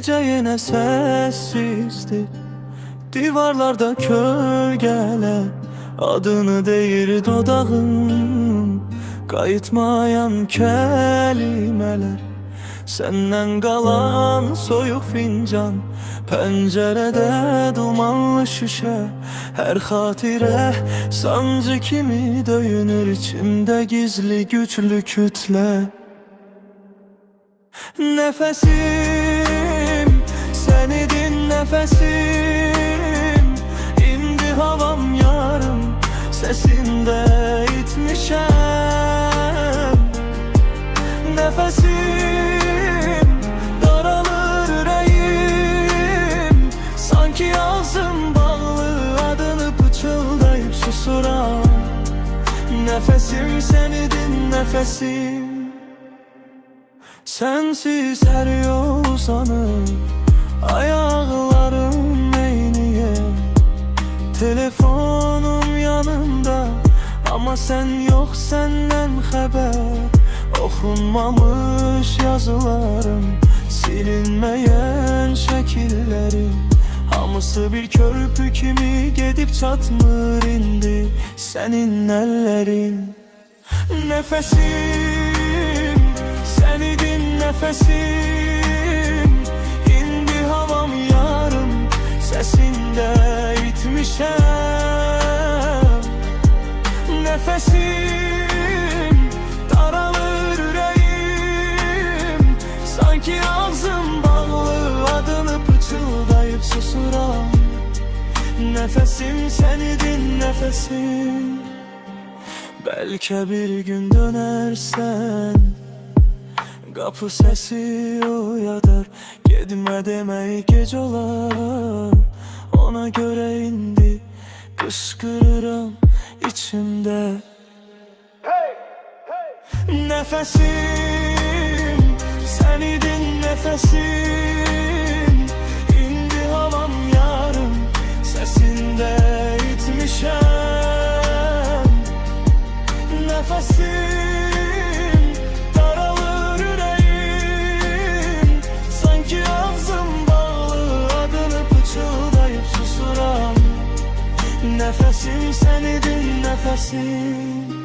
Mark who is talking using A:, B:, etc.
A: Gece yine sessizdi, divarlarda kölgeler adını deyir dodağım. Qayıtmayan kelimeler, senden qalan soyuq fincan, pəncərədə dumanlı şüşə. Hər xatirə sancı kimi döyünür içimdə gizli güclü kütlə. Nəfəsim, sən idin nəfəsim. İndi havam yarım, səsində itmişəm. Nəfəsim, daralır ürəyim. Sanki ağzım bağlı, adını pıçıldayıb susuram. Nəfəsim, sən idin nəfəsim. Sensiz her yol uzanır, ayaklarım eyniye. Telefonum yanımda ama sen yok, senden haber. Okunmamış yazılarım, silinmeyen şekillerim. Hamısı bir körpü kimi gedip çatmır indi senin ellerin. Nefesim, sen idin nefesim. İndi havam yarım, sesinde itmişem. Nefesim, daralır yüreğim. Sanki ağzım bağlı, adını pıçıldayıp susuram. Nefesim, sen idin nefesim. Belki bir gün dönersen, kapı sesi uyadar. Gitme demek gece olar, ona göre indi kışkırırım içimde. Nefesim, sen idin nefesim. İndi havam yarım, sesinde itmişem. Nefesim, daralır yüreğim. Sanki ağzım bağlı, adını pıçıldayıp susuram. Nefesim, sen idin nefesim.